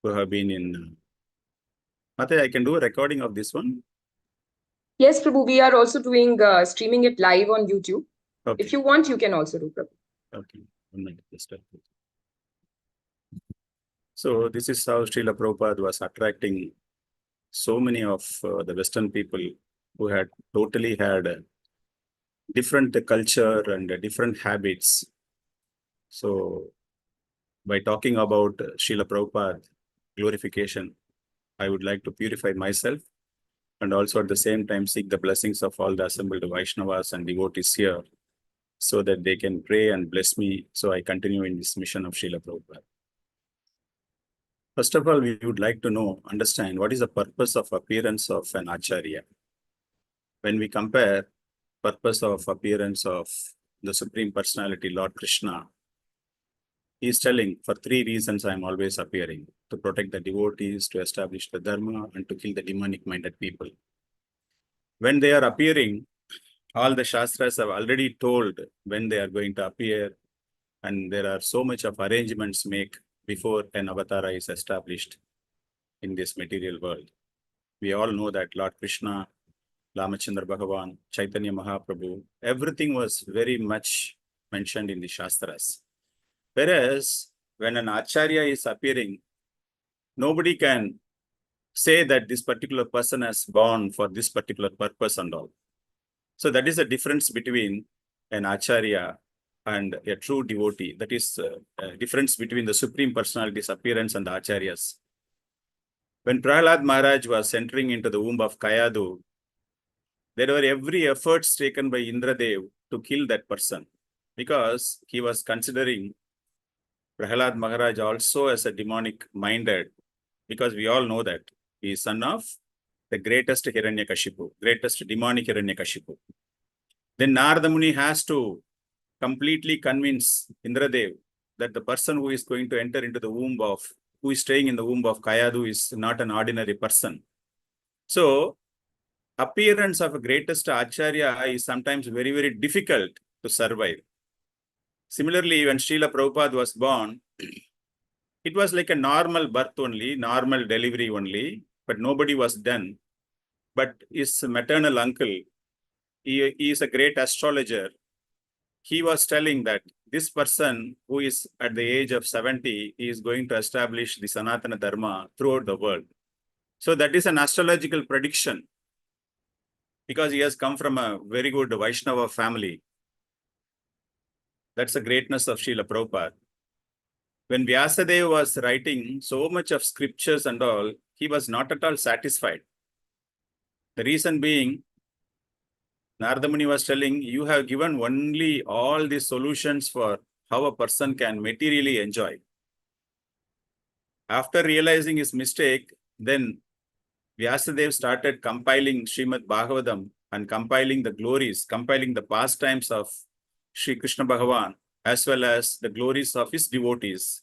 who have been in. Mate, I can do a recording of this one. Yes, Prabhu, we are also doing streaming it live on YouTube. Okay. If you want, you can also do, Prabhu. Okay. 1 minute. So this is how Srila Prabhupada was attracting so many of the Western people who had totally had a different culture and different habits. So by talking about Srila Prabhupada glorification, I would like to purify myself and also at the same time seek the blessings of all the assembled Vaishnavas and devotees here so that they can pray and bless me so I continue in this mission of Srila Prabhupada. First of all, we would like to understand what is the purpose of appearance of an Acharya. When we compare purpose of appearance of the Supreme Personality, Lord Krishna, he is telling, for 3 reasons I am always appearing: to protect the devotees, to establish the Dharma, and to kill the demonic-minded people. When they are appearing, all the Shastras have already told when they are going to appear, and there are so much of arrangements made before an avatara is established in this material world. We all know that Lord Krishna, Ramachandra Bhagavan, Chaitanya Mahaprabhu, everything was very much mentioned in the Shastras. Whereas when an Acharya is appearing, nobody can say that this particular person has born for this particular purpose and all. So that is the difference between an Acharya and a true devotee. That is a difference between the Supreme Personality's appearance and the Acharyas. When Prahlad Maharaj was entering into the womb of Kayadu, there were every efforts taken by Indradev to kill that person because he was considering Prahlad Maharaj also as a demonic-minded, because we all know that he is son of the greatest Hiranyakashipu, greatest demonic Hiranyakashipu. Then Narada Muni has to completely convince Indradev that the person who is going to enter into the womb of, who is staying in the womb of Kayadu is not an ordinary person. So, appearance of a greatest Acharya is sometimes very, very difficult to survive. Similarly, when Srila Prabhupada was born, it was like a normal birth only, normal delivery only, but nobody was done. But his maternal uncle, he is a great astrologer. He was telling that this person who is at the age of 70 is going to establish the Sanatana Dharma throughout the world. So that is an astrological prediction because he has come from a very good Vaishnava family. That's the greatness of Srila Prabhupada. When Vyasadeva was writing so much of scriptures and all, he was not at all satisfied. The reason being, Narada Muni was telling, you have given only all the solutions for how a person can materially enjoy. After realizing his mistake, then Vyasadeva started compiling Shrimad Bhagavatam and compiling the glories, compiling the pastimes of Sri Krishna Bhagavan, as well as the glories of his devotees.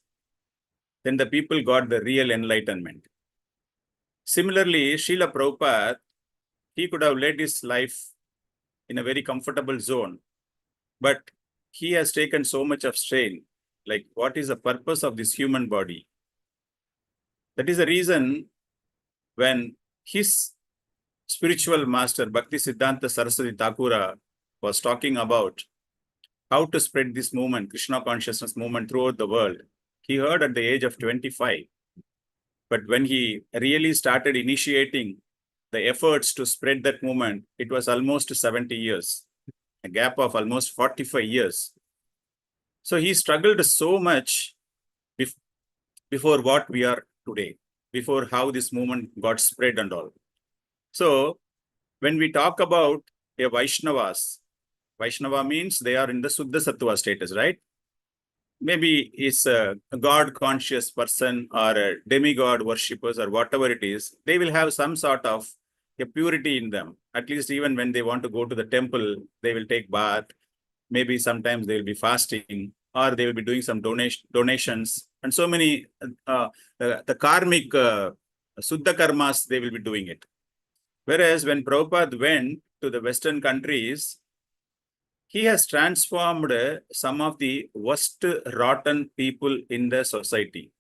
Then the people got the real enlightenment. Similarly, Srila Prabhupada, he could have led his life in a very comfortable zone, but he has taken so much of strain. Like, what is the purpose of this human body? That is the reason when his spiritual master, Bhakti Siddhanta Saraswati Thakura, was talking about how to spread this movement, Krishna consciousness movement throughout the world. He heard at the age of 25. But when he really started initiating the efforts to spread that movement, it was almost 70 years, a gap of almost 45 years. So he struggled so much before what we are today, before how this movement got spread and all. So when we talk about a Vaishnavas, Vaishnava means they are in the Suddha Sattva status, right? Maybe it's a God-conscious person or a demigod worshippers or whatever it is, they will have some sort of a purity in them. At least even when they want to go to the temple, they will take bath. Maybe sometimes they will be fasting or they will be doing some donations. And so many, the karmic Suddha karmas, they will be doing it. Whereas when Prabhupada went to the Western countries, he has transformed some of the worst rotten people in the society.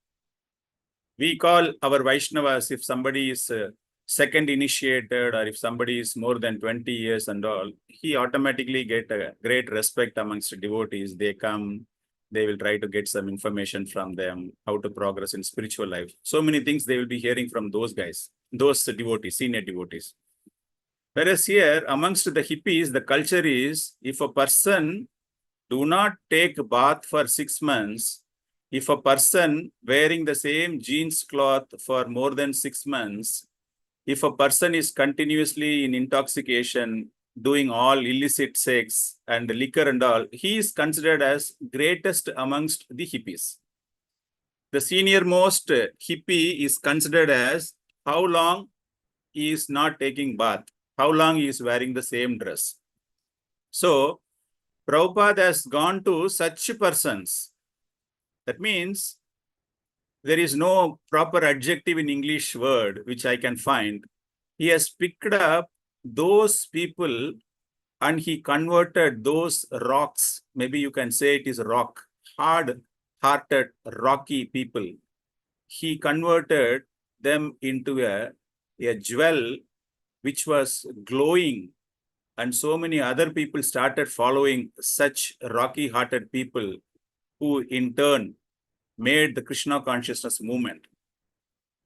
We call our Vaishnavas, if somebody is second initiated or if somebody is more than 20 years and all, he automatically get a great respect amongst devotees. They come, they will try to get some information from them, how to progress in spiritual life. So many things they will be hearing from those guys, those devotees, senior devotees. Whereas here, amongst the hippies, the culture is, if a person do not take bath for 6 months, if a person wearing the same jeans cloth for more than 6 months, if a person is continuously in intoxication, doing all illicit sex and liquor and all, he is considered as greatest amongst the hippies. The senior most hippie is considered as how long he is not taking bath, how long he is wearing the same dress. So, Prabhupada has gone to such persons. That means there is no proper adjective in English word which I can find. He has picked up those people and he converted those rocks. Maybe you can say it is rock, hard-hearted, rocky people. He converted them into a jewel which was glowing, and so many other people started following such rocky-hearted people who in turn made the Krishna consciousness movement.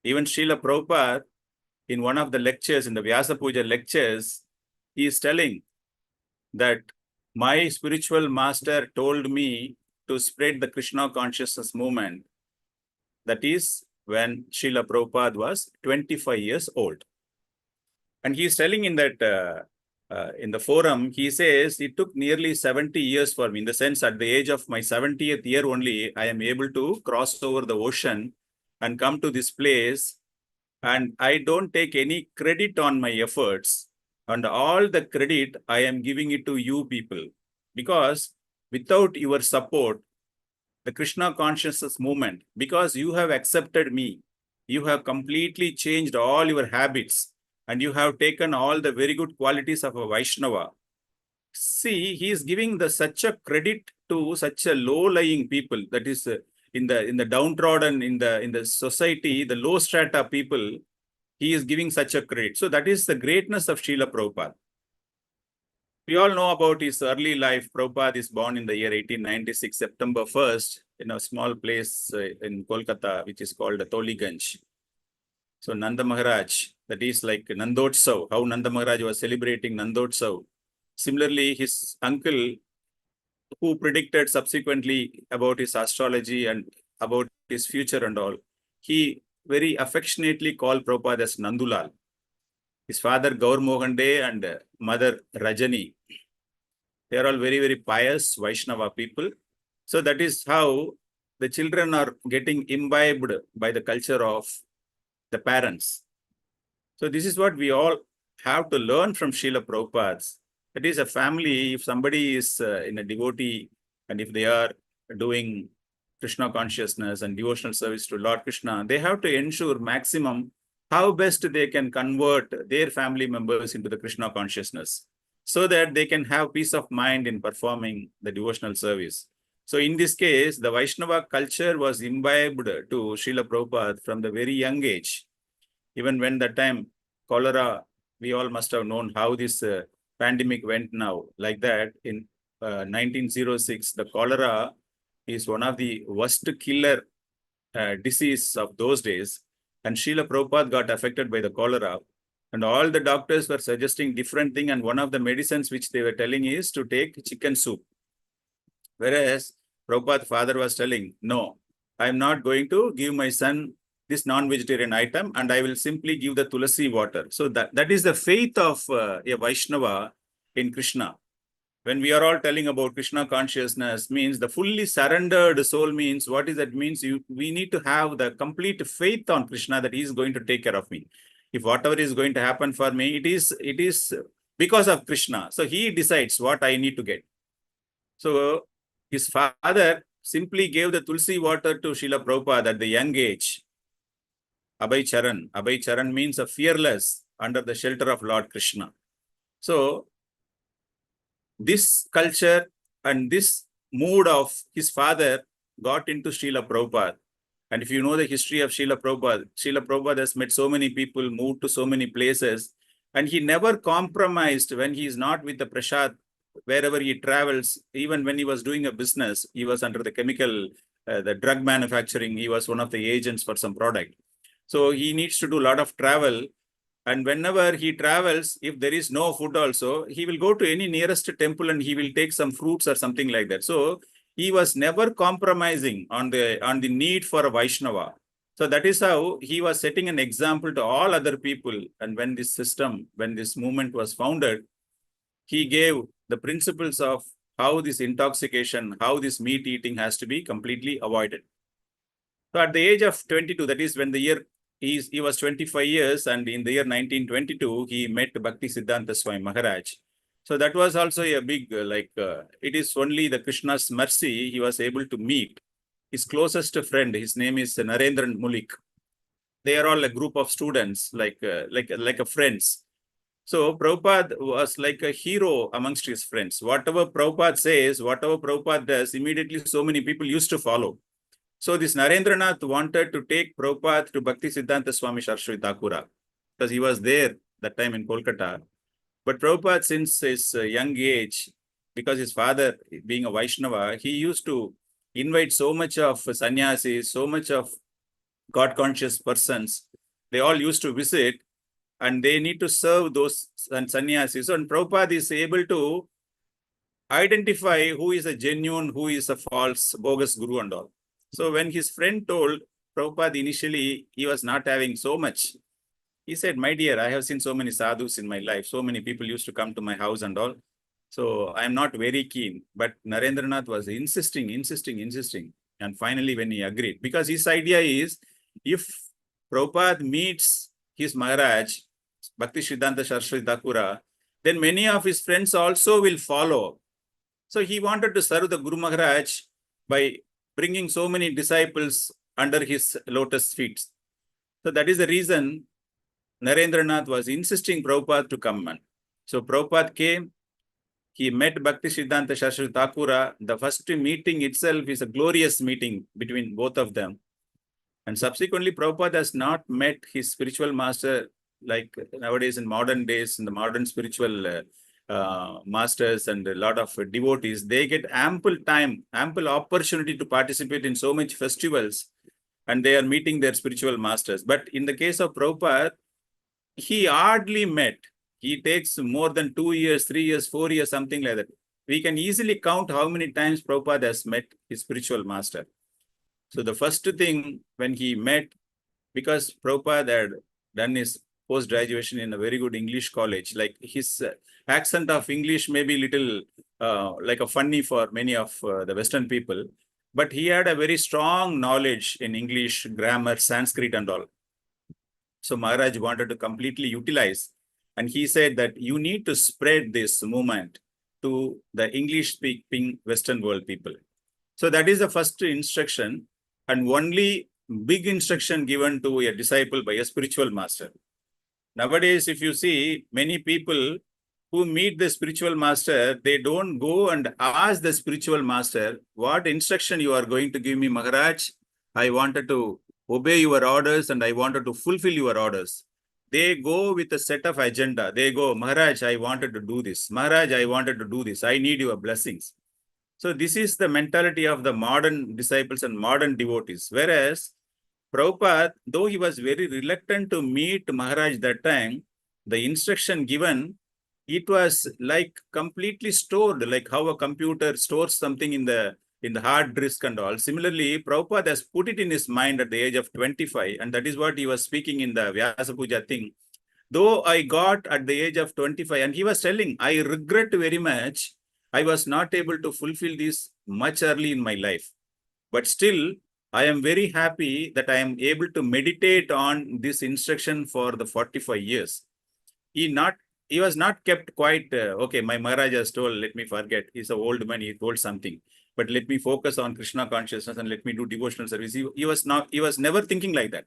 Even Srila Prabhupada, in one of the lectures, in the Vyasa Puja lectures, he is telling that my spiritual master told me to spread the Krishna consciousness movement. That is when Srila Prabhupada was 25 years old. And he is telling in that in the forum, he says, it took nearly 70 years for me. In the sense, at the age of my 70th year only, I am able to cross over the ocean and come to this place. And I don't take any credit on my efforts. And all the credit, I am giving it to you people. Because without your support, the Krishna consciousness movement, because you have accepted me, you have completely changed all your habits, and you have taken all the very good qualities of a Vaishnava. See, he is giving such a credit to such a low-lying people, that is in the downtrodden, in the society, the low strata people, he is giving such a credit. So that is the greatness of Srila Prabhupada. We all know about his early life. Prabhupada is born in the year 1896, September 1st, in a small place in Kolkata, which is called Toliganj. So Nanda Maharaj, that is like Nandotsav, how Nanda Maharaj was celebrating Nandotsav. Similarly, his uncle, who predicted subsequently about his astrology and about his future and all, he very affectionately called Prabhupada as Nandulal. His father, Gaur Mohan De, and mother, Rajani. They are all very, very pious Vaishnava people. So that is how the children are getting imbibed by the culture of the parents. So this is what we all have to learn from Srila Prabhupada. That is a family, if somebody is in a devotee and if they are doing Krishna consciousness and devotional service to Lord Krishna, they have to ensure maximum how best they can convert their family members into the Krishna consciousness so that they can have peace of mind in performing the devotional service. So in this case, the Vaishnava culture was imbibed to Srila Prabhupada from the very young age. Even when the time cholera, we all must have known how this pandemic went now. Like that, in 1906, the cholera is one of the worst killer disease of those days. And Srila Prabhupada got affected by the cholera. And all the doctors were suggesting different thing. And one of the medicines which they were telling is to take chicken soup. Whereas Prabhupada's father was telling, no, I am not going to give my son this non-vegetarian item, and I will simply give the tulasi water. So that is the faith of a Vaishnava in Krishna. When we are all telling about Krishna consciousness, means the fully surrendered soul means, what is that means? We need to have the complete faith on Krishna that he is going to take care of me. If whatever is going to happen for me, it is because of Krishna. So he decides what I need to get. So his father simply gave the tulsi water to Srila Prabhupada at the young age. Abhay Charan. Abhay Charan means a fearless under the shelter of Lord Krishna. So this culture and this mood of his father got into Srila Prabhupada. And if you know the history of Srila Prabhupada has met so many people, moved to so many places, and he never compromised when he is not with the Prasad, wherever he travels. Even when he was doing a business, he was under the chemical, the drug manufacturing, he was one of the agents for some product. So he needs to do a lot of travel. And whenever he travels, if there is no food also, he will go to any nearest temple and he will take some fruits or something like that. So he was never compromising on the need for a Vaishnava. So that is how he was setting an example to all other people. And when this movement was founded, he gave the principles of how this intoxication, how this meat eating has to be completely avoided. So at the age of 22, that is when the year he was 25 years, and in the year 1922, he met Bhakti Siddhanta Swami Maharaj. So that was also a big, it is only the Krishna's mercy he was able to meet his closest friend. His name is Narendran Mulik. They are all a group of students, like a friends. So Prabhupada was like a hero amongst his friends. Whatever Prabhupada says, whatever Prabhupada does, immediately so many people used to follow. So this Narendranath wanted to take Prabhupada to Bhakti Siddhanta Swami Saraswati Thakura, because he was there that time in Kolkata. But Prabhupada, since his young age, because his father being a Vaishnava, he used to invite so much of sannyasis, so much of God-conscious persons. They all used to visit, and they need to serve those sannyasis. And Prabhupada is able to identify who is a genuine, who is a false, bogus guru and all. So when his friend told Prabhupada initially, he was not having so much. He said, my dear, I have seen so many sadhus in my life. So many people used to come to my house and all. So I'm not very keen. But Narendranath was insisting. And finally, when he agreed, because his idea is, if Prabhupada meets his Maharaj, Bhakti Siddhanta Saraswati Thakura, then many of his friends also will follow. So he wanted to serve the Guru Maharaj by bringing so many disciples under his lotus feet. So that is the reason Narendranath was insisting Prabhupada to come. So Prabhupada came, he met Bhakti Siddhanta Saraswati Thakura. The first meeting itself is a glorious meeting between both of them. And subsequently, Prabhupada has not met his spiritual master like nowadays in modern days, in the modern spiritual masters and a lot of devotees. They get ample time, ample opportunity to participate in so many festivals, and they are meeting their spiritual masters. But in the case of Prabhupada, he hardly met. He takes more than 2 years, 3 years, 4 years, something like that. We can easily count how many times Prabhupada has met his spiritual master. So the first thing when he met, because Prabhupada had done his post-graduation in a very good English college, like his accent of English may be little like a funny for many of the Western people, but he had a very strong knowledge in English, grammar, Sanskrit and all. So Maharaj wanted to completely utilize, and he said that you need to spread this movement to the English-speaking Western world people. So that is the first instruction, and only big instruction given to a disciple by a spiritual master. Nowadays, if you see, many people who meet the spiritual master, they don't go and ask the spiritual master, what instruction you are going to give me, Maharaj? I wanted to obey your orders and I wanted to fulfill your orders. They go with a set of agenda. They go, Maharaj, I wanted to do this. Maharaj, I wanted to do this. I need your blessings. So this is the mentality of the modern disciples and modern devotees. Whereas Prabhupada, though he was very reluctant to meet Maharaj that time, the instruction given, it was like completely stored, like how a computer stores something in the hard disk and all. Similarly, Prabhupada has put it in his mind at the age of 25, and that is what he was speaking in the Vyasa Puja thing. Though I got at the age of 25, and he was telling, I regret very much, I was not able to fulfill this much early in my life. But still, I am very happy that I am able to meditate on this instruction for the 45 years. He was not kept quite, okay, my Maharaj has told, let me forget. He's an old man, he told something. But let me focus on Krishna consciousness and let me do devotional service. He was never thinking like that.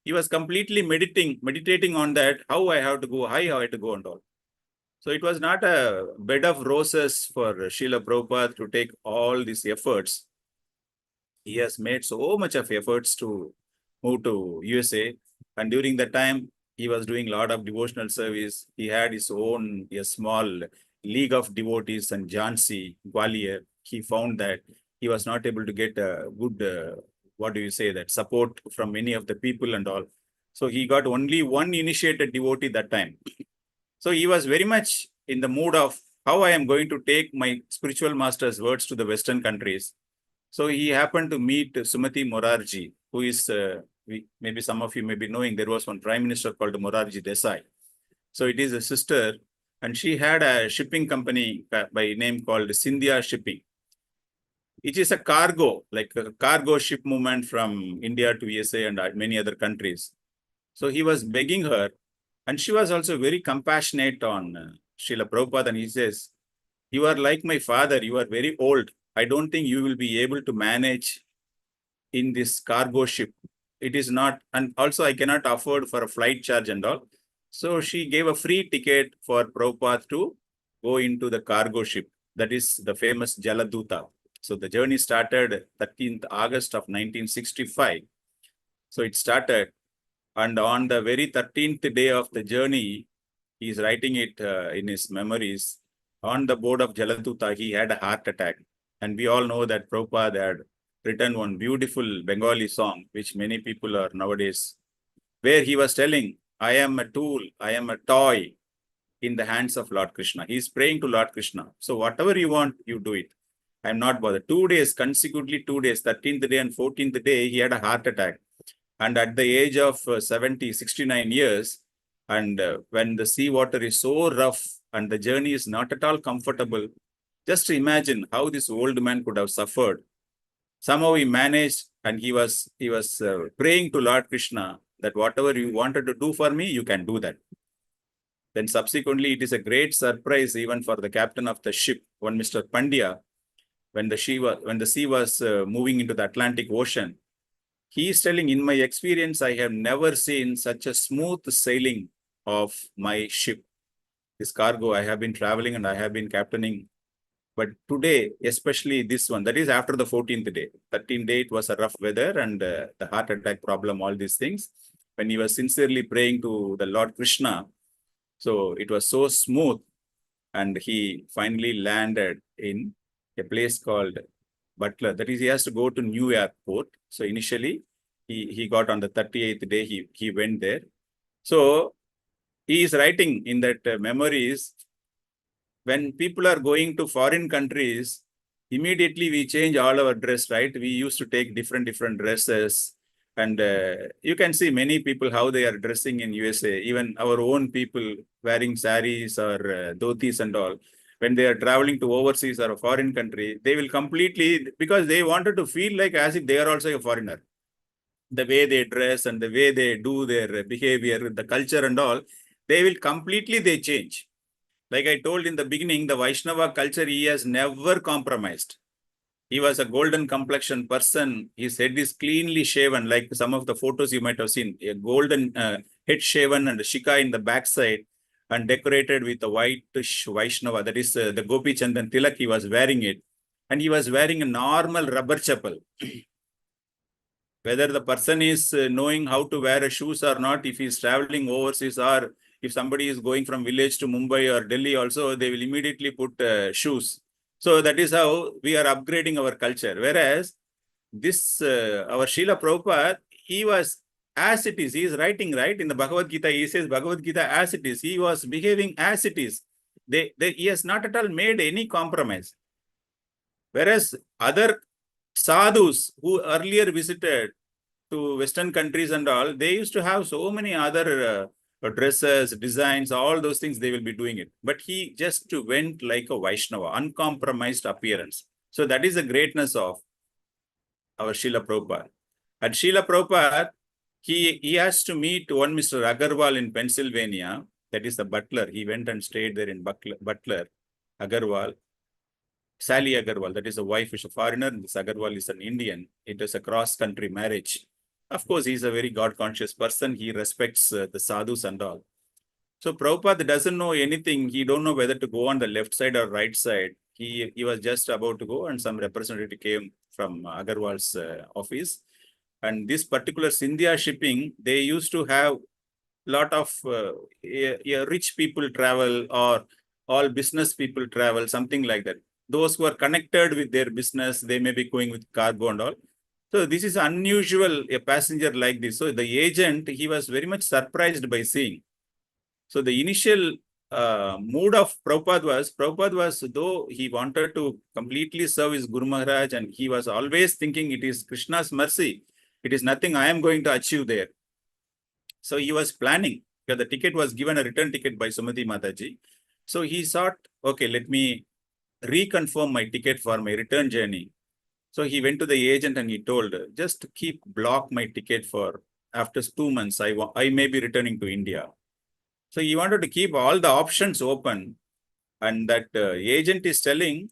He was completely meditating on that, how I have to go, how I have to go and all. So it was not a bed of roses for Srila Prabhupada to take all these efforts. he has made so much of efforts to move to USA. And during that time, he was doing a lot of devotional service. He had his own a small league of devotees in Jhansi, Gwalior. He found that he was not able to get a good, what do you say, that support from many of the people and all. So he got only one initiated devotee that time. So he was very much in the mood of how I am going to take my spiritual master's words to the Western countries. So he happened to meet Sumati Morarji, who is, maybe some of you may be knowing, there was one prime minister called Morarji Desai. So it is a sister, and she had a shipping company by name called Scindia Shipping. It is a cargo, like a cargo ship movement from India to USA and many other countries. So he was begging her, and she was also very compassionate on Srila Prabhupada, and he says, "You are like my father, you are very old. I don't think you will be able to manage in this cargo ship. It is not, and also I cannot afford for a flight charge and all." So she gave a free ticket for Prabhupada to go into the cargo ship. That is the famous Jaladuta. So the journey started 13th August of 1965. So it started, and on the very 13th day of the journey, he is writing it in his memories. On the board of Jaladuta, he had a heart attack. And we all know that Prabhupada had written one beautiful Bengali song, which many people are nowadays, where he was telling, I am a tool, I am a toy in the hands of Lord Krishna. He is praying to Lord Krishna. So whatever you want, you do it. I am not bothered. 2 days, consecutively 2 days, 13th day and 14th day, he had a heart attack. And at the age of 69 years, and when the sea water is so rough and the journey is not at all comfortable, just imagine how this old man could have suffered. Somehow he managed, and he was praying to Lord Krishna that whatever you wanted to do for me, you can do that. Then subsequently, it is a great surprise even for the captain of the ship, one Mr. Pandya, when the sea was moving into the Atlantic Ocean. He is telling, in my experience, I have never seen such a smooth sailing of my ship. This cargo, I have been traveling and I have been captaining. But today, especially this one, that is after the 14th day. 13th day, it was a rough weather and the heart attack problem, all these things. When he was sincerely praying to the Lord Krishna, so it was so smooth. And he finally landed in a place called Butler. That is, he has to go to New York port. So initially, he got on the 38th day, he went there. So he is writing in that memories, when people are going to foreign countries, immediately we change all our dress, right? We used to take different dresses. And you can see many people how they are dressing in USA, even our own people wearing saris or dhotis and all. When they are traveling to overseas or a foreign country, they will completely, because they wanted to feel like as if they are also a foreigner. The way they dress and the way they do their behavior, the culture and all, they will completely, they change. Like I told in the beginning, the Vaishnava culture, he has never compromised. He was a golden complexion person. His head is cleanly shaven, like some of the photos you might have seen, a golden head shaven and a shika in the backside and decorated with a whitish Vaishnava. That is the Gopi Chandan Tilak, he was wearing it. And he was wearing a normal rubber chappal. Whether the person is knowing how to wear a shoes or not, if he's traveling overseas or if somebody is going from village to Mumbai or Delhi also, they will immediately put shoes. So that is how we are upgrading our culture. Whereas this, our Srila Prabhupada, he was as it is. He is writing, right? In the Bhagavad Gita, he says Bhagavad Gita as it is. He was behaving as it is. He has not at all made any compromise. Whereas other sadhus who earlier visited to Western countries and all, they used to have so many other dresses, designs, all those things, they will be doing it. But he just went like a Vaishnava, uncompromised appearance. So that is the greatness of our Srila Prabhupada. And Srila Prabhupada, he has to meet one Mr. Agarwal in Pennsylvania, that is the butler. He went and stayed there in Butler, Agarwal. Sally Agarwal, that is a wife, is a foreigner, and this Agarwal is an Indian. It is a cross-country marriage. Of course, he's a very God-conscious person. He respects the sadhus and all. So Prabhupada doesn't know anything. He don't know whether to go on the left side or right side. He was just about to go, and some representative came from Agarwal's office. And this particular Scindia shipping, they used to have lot of rich people travel, or all business people travel, something like that. Those who are connected with their business, they may be going with cargo and all. So this is unusual, a passenger like this. So the agent, he was very much surprised by seeing. So the initial mood of Prabhupada was, though he wanted to completely serve his Guru Maharaj, and he was always thinking it is Krishna's mercy. It is nothing I am going to achieve there. So he was planning, because the ticket was given a return ticket by Sumati Mataji. So he thought, okay, let me reconfirm my ticket for my return journey. So he went to the agent and he told, just block my ticket for after 2 months, I may be returning to India. So he wanted to keep all the options open. And that agent is telling,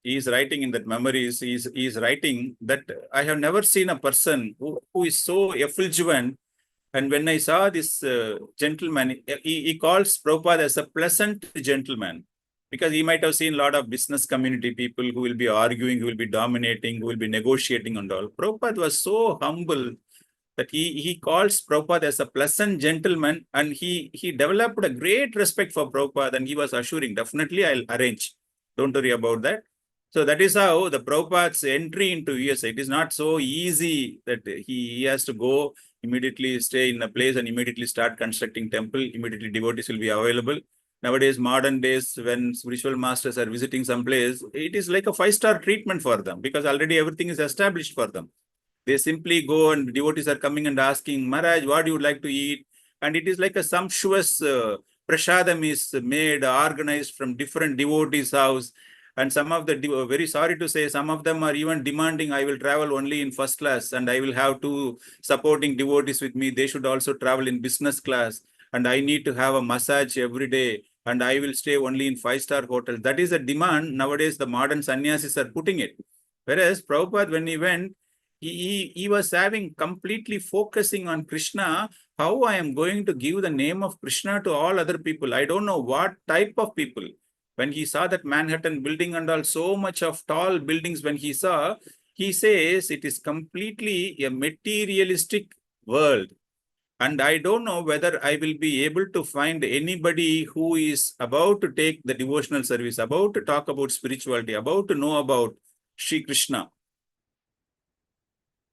he is writing in that memories, he is writing that I have never seen a person who is so effulgent. And when I saw this gentleman, he calls Prabhupada as a pleasant gentleman, because he might have seen a lot of business community people who will be arguing, who will be dominating, who will be negotiating and all. Prabhupada was so humble that he calls Prabhupada as a pleasant gentleman, and he developed a great respect for Prabhupada, and he was assuring, definitely I'll arrange. Don't worry about that. So that is how the Prabhupada's entry into USA, it is not so easy that he has to go, immediately stay in a place and immediately start constructing temple, immediately devotees will be available. Nowadays, modern days, when spiritual masters are visiting some place, it is like a 5-star treatment for them, because already everything is established for them. They simply go, and devotees are coming and asking, Maharaj, what do you like to eat? And it is like a sumptuous prasadam is made, organized from different devotees' house. And some of the, very sorry to say, some of them are even demanding, I will travel only in first class, and I will have 2 supporting devotees with me. They should also travel in business class, and I need to have a massage every day, and I will stay only in 5-star hotels. That is a demand nowadays the modern sannyasis are putting it. Whereas Prabhupada, when he went, he was having completely focusing on Krishna, how I am going to give the name of Krishna to all other people. I don't know what type of people. When he saw that Manhattan building and all, so much of tall buildings, when he saw, he says it is completely a materialistic world. And I don't know whether I will be able to find anybody who is about to take the devotional service, about to talk about spirituality, about to know about Shri Krishna.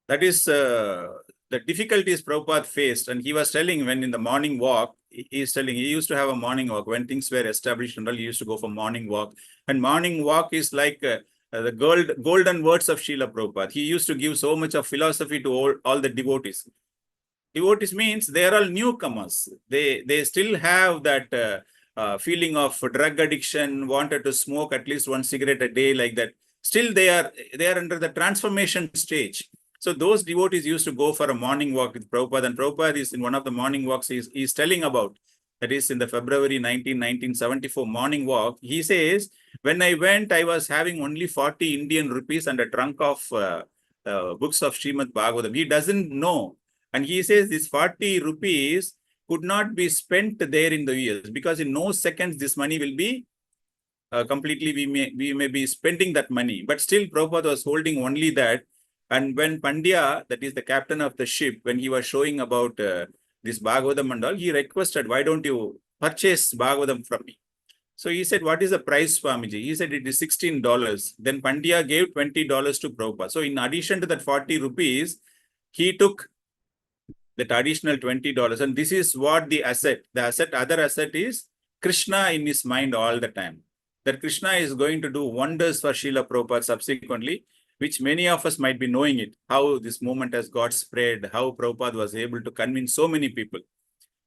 That is the difficulties Prabhupada faced. And he was telling, when in the morning walk, he used to have a morning walk. When things were established and all, he used to go for morning walk. And morning walk is like the golden words of Srila Prabhupada. He used to give so much of philosophy to all the devotees. Devotees means they are all newcomers. They still have that feeling of drug addiction, wanted to smoke at least 1 cigarette a day, like that. Still they are under the transformation stage. So those devotees used to go for a morning walk with Prabhupada, and Prabhupada is in one of the morning walks, he's telling about, that is in the February 1974 morning walk. He says, when I went, I was having only 40 Indian rupees and a trunk of books of Shrimad Bhagavatam. He doesn't know. And he says this 40 rupees could not be spent there in the years, because in no seconds this money will be completely, we may be spending that money. But still Prabhupada was holding only that. And when Pandya, that is the captain of the ship, when he was showing about this Bhagavatam and all, he requested, why don't you purchase Bhagavatam from me? So he said, what is the price, Swamiji? He said, it is $16. Then Pandya gave $20 to Prabhupada. So in addition to that 40 rupees, he took that additional $20. And this is what the other asset is Krishna in his mind all the time. That Krishna is going to do wonders for Srila Prabhupada subsequently, which many of us might be knowing it, how this movement has got spread, how Prabhupada was able to convince so many people.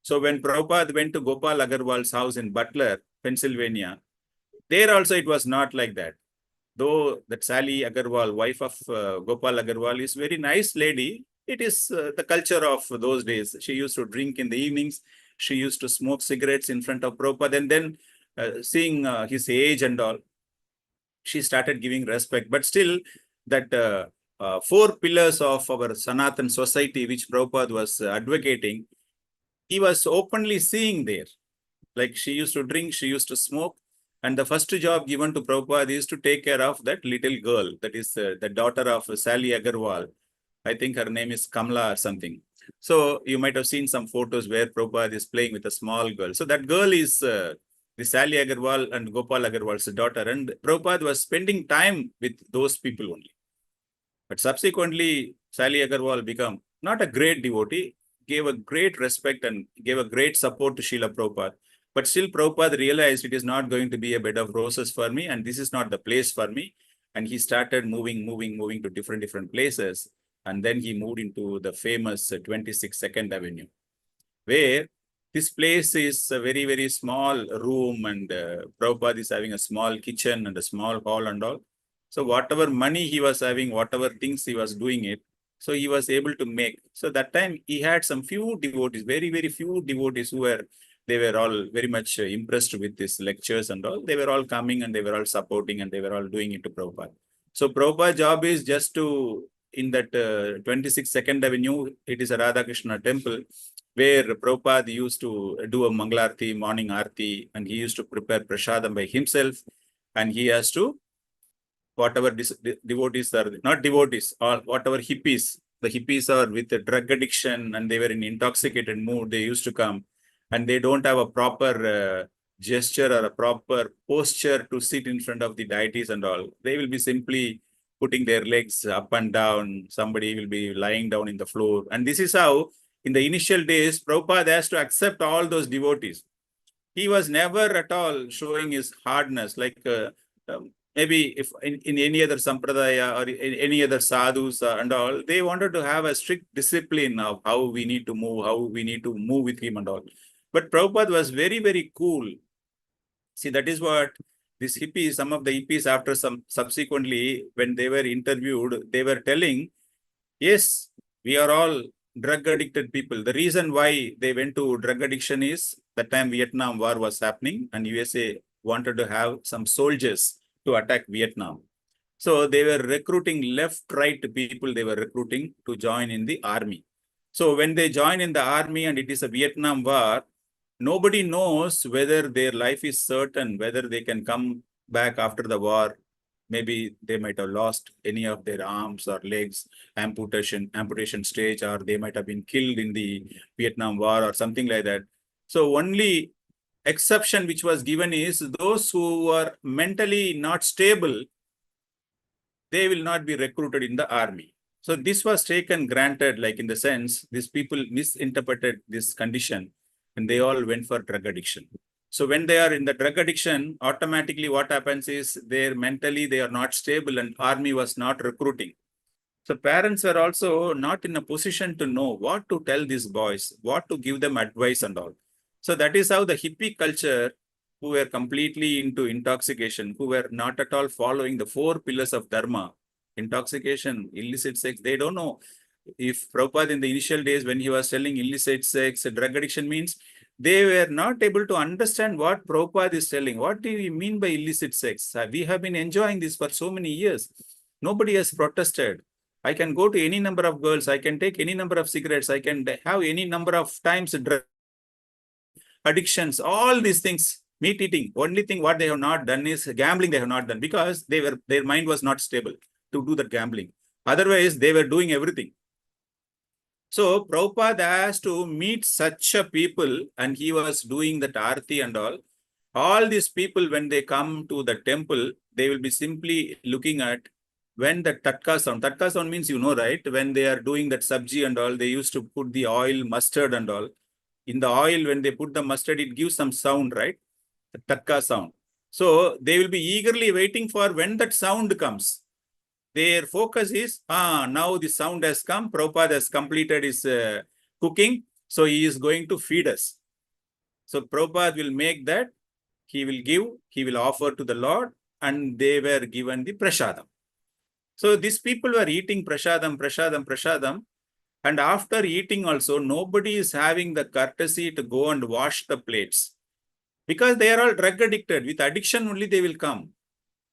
So when Prabhupada went to Gopal Agarwal's house in Butler, Pennsylvania, there also it was not like that. Though that Sally Agarwal, wife of Gopal Agarwal, is very nice lady, it is the culture of those days. She used to drink in the evenings. She used to smoke cigarettes in front of Prabhupada, and then seeing his age and all, she started giving respect. But still, that 4 pillars of our Sanatan society, which Prabhupada was advocating, he was openly seeing there. Like she used to drink, she used to smoke, And the first job given to Prabhupada is to take care of that little girl, that is the daughter of Sally Agarwal. I think her name is Kamla or something. So you might have seen some photos where Prabhupada is playing with a small girl. So that girl is the Sally Agarwal and Gopal Agarwal's daughter. And Prabhupada was spending time with those people only. But subsequently, Sally Agarwal became not a great devotee, gave a great respect and gave a great support to Srila Prabhupada. But still, Prabhupada realized it is not going to be a bed of roses for me, and this is not the place for me. And he started moving to different places. And then he moved into the famous 26 Second Avenue, where this place is a very small room, and Prabhupada is having a small kitchen and a small hall and all. So whatever money he was having, whatever things he was doing it, so he was able to make. So that time he had some few devotees, very few devotees they were all very much impressed with these lectures and all. They were all coming and they were all supporting and they were all doing it to Prabhupada. So Prabhupada's job is just to, in that 26 Second Avenue, it is a Radha Krishna temple, where Prabhupada used to do a Mangalarti, morning Aarti, and he used to prepare prasadam by himself. And he has to, whatever devotees are, not devotees, or whatever hippies, the hippies are with a drug addiction and they were in intoxicated mood, they used to come and they don't have a proper gesture or a proper posture to sit in front of the deities and all. They will be simply putting their legs up and down. Somebody will be lying down in the floor. And this is how, in the initial days, Prabhupada has to accept all those devotees. He was never at all showing his hardness, like maybe if in any other sampradaya or in any other sadhus and all, they wanted to have a strict discipline of how we need to move with him and all. But Prabhupada was very cool. See, that is what these hippies, some of the hippies after subsequently, when they were interviewed, they were telling, yes, we are all drug addicted people. The reason why they went to drug addiction is that time Vietnam War was happening and USA wanted to have some soldiers to attack Vietnam. So they were recruiting left, right people, they were recruiting to join in the army. So when they join in the army and it is a Vietnam War, nobody knows whether their life is certain, whether they can come back after the war. Maybe they might have lost any of their arms or legs, amputation stage, or they might have been killed in the Vietnam War or something like that. So only exception which was given is those who are mentally not stable, they will not be recruited in the army. So this was taken granted, like in the sense, these people misinterpreted this condition and they all went for drug addiction. So when they are in the drug addiction, automatically what happens is mentally they are not stable and army was not recruiting. So parents were also not in a position to know what to tell these boys, what to give them advice and all. So that is how the hippie culture, who were completely into intoxication, who were not at all following the 4 pillars of dharma, intoxication, illicit sex, they don't know. If Prabhupada in the initial days when he was telling illicit sex, drug addiction means, they were not able to understand what Prabhupada is telling. What do you mean by illicit sex? We have been enjoying this for so many years. Nobody has protested. I can go to any number of girls. I can take any number of cigarettes. I can have any number of times drug addictions, all these things, meat eating. Only thing what they have not done is gambling. They have not done because their mind was not stable to do that gambling. Otherwise, they were doing everything. So Prabhupada has to meet such a people and he was doing that Aarti and all. All these people, when they come to the temple, they will be simply looking at when the tatka sound means, you know, right? When they are doing that sabji and all, they used to put the oil, mustard and all. In the oil, when they put the mustard, it gives some sound, right? The tatka sound. So they will be eagerly waiting for when that sound comes. Their focus is, now the sound has come, Prabhupada has completed his cooking, so he is going to feed us. So Prabhupada will make that, he will offer to the Lord, and they were given the prasadam. So these people were eating prasadam, and after eating also, nobody is having the courtesy to go and wash the plates. Because they are all drug addicted, with addiction only they will come.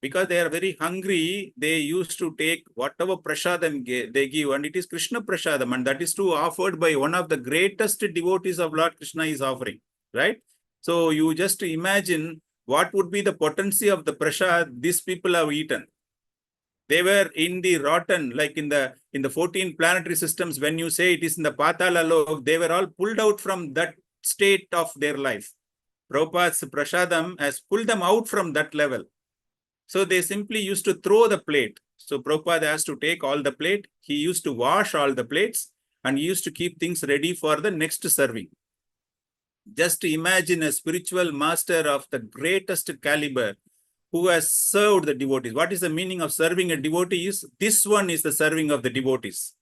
Because they are very hungry, they used to take whatever prasadam they give, and it is Krishna prasadam, and that is too offered by one of the greatest devotees of Lord Krishna is offering, right? So you just imagine what would be the potency of the prasad these people have eaten? They were in the rotten, like in the 14 planetary systems. When you say it is in the Patala Lok, they were all pulled out from that state of their life. Prabhupada's prasadam has pulled them out from that level. So they simply used to throw the plate. So Prabhupada has to take all the plate. He used to wash all the plates and he used to keep things ready for the next serving. Just imagine a spiritual master of the greatest caliber who has served the devotees. What is the meaning of serving a devotee? This one is the serving of the devotees.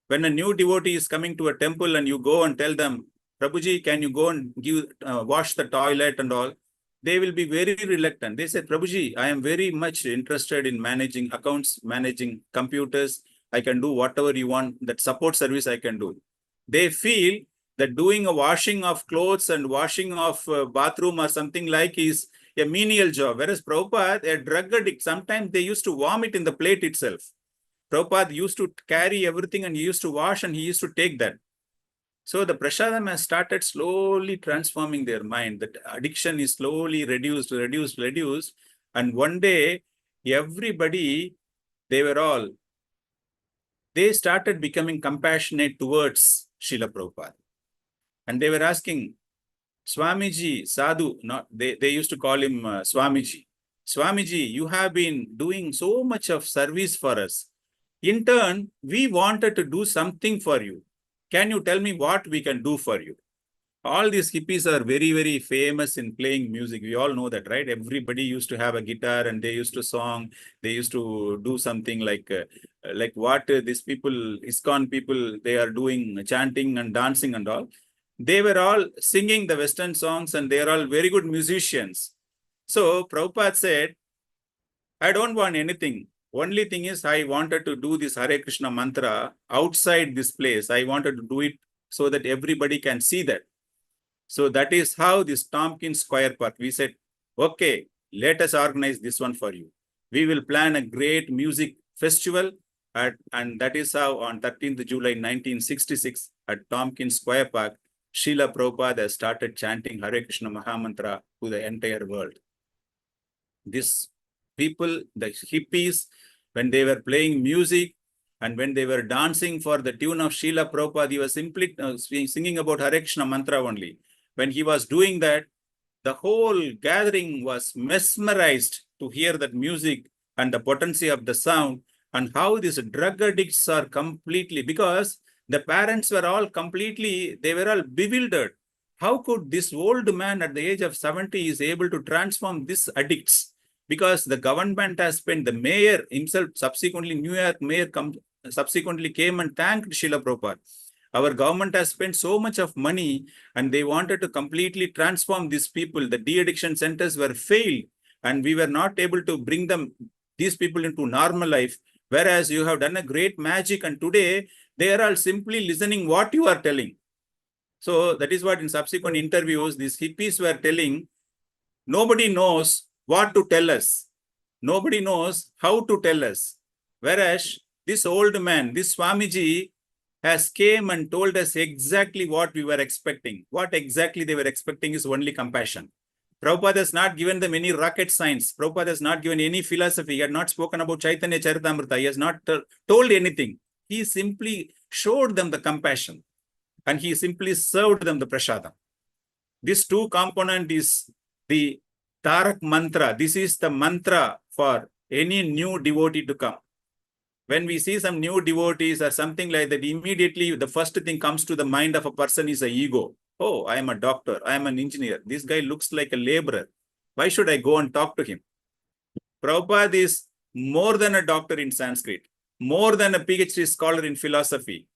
When a new devotee is coming to a temple and you go and tell them, Prabhuji, can you go and wash the toilet and all? They will be very reluctant. They say, Prabhuji, I am very much interested in managing accounts, managing computers. I can do whatever you want. That support service I can do. They feel that doing a washing of clothes and washing of bathroom or something like is a menial job. Whereas Prabhupada, a drug addict, sometimes they used to vomit in the plate itself. Prabhupada used to carry everything and he used to wash and he used to take that. So the prasadam has started slowly transforming their mind. That addiction is slowly reduced. And one day, everybody, they started becoming compassionate towards Srila Prabhupada. And they were asking, Swamiji, Sadhu, they used to call him Swamiji. Swamiji, you have been doing so much of service for us. In turn, we wanted to do something for you. Can you tell me what we can do for you? All these hippies are very, very famous in playing music. We all know that, right? Everybody used to have a guitar and they used to song. They used to do something like what these people, ISKCON people, they are doing, chanting and dancing and all. They were all singing the Western songs and they are all very good musicians. So Prabhupada said, I don't want anything. Only thing is, I wanted to do this Hare Krishna mantra outside this place. I wanted to do it so that everybody can see that. So that is how this Tompkins Square Park, we said, okay, let us organize this one for you. We will plan a great music festival. And that is how on 13th July 1966 at Tompkins Square Park, Srila Prabhupada started chanting Hare Krishna Mahamantra to the entire world. These people, the hippies, when they were playing music and when they were dancing for the tune of Srila Prabhupada, he was simply singing about Hare Krishna mantra only. When he was doing that, the whole gathering was mesmerized to hear that music and the potency of the sound and how these drug addicts are completely, because the parents were all completely, they were all bewildered. How could this old man at the age of 70 is able to transform these addicts? Because the government has spent, the mayor himself, subsequently New York mayor subsequently came and thanked Srila Prabhupada. Our government has spent so much of money and they wanted to completely transform these people. The de-addiction centers were failed and we were not able to bring these people into normal life. Whereas you have done a great magic and today they are all simply listening what you are telling. So that is what in subsequent interviews, these hippies were telling, nobody knows what to tell us. Nobody knows how to tell us. Whereas this old man, this Swamiji, has came and told us exactly what we were expecting. What exactly they were expecting is only compassion. Prabhupada has not given them any rocket science. Prabhupada has not given any philosophy. He had not spoken about Chaitanya Charitamrita. He has not told anything. He simply showed them the compassion and he simply served them the prasadam. This two component is the Tarak mantra. This is the mantra for any new devotee to come. When we see some new devotees or something like that, immediately the first thing comes to the mind of a person is a ego. Oh, I am a doctor. I am an engineer. This guy looks like a laborer. Why should I go and talk to him? Prabhupada is more than a doctor in Sanskrit, more than a PhD scholar in philosophy.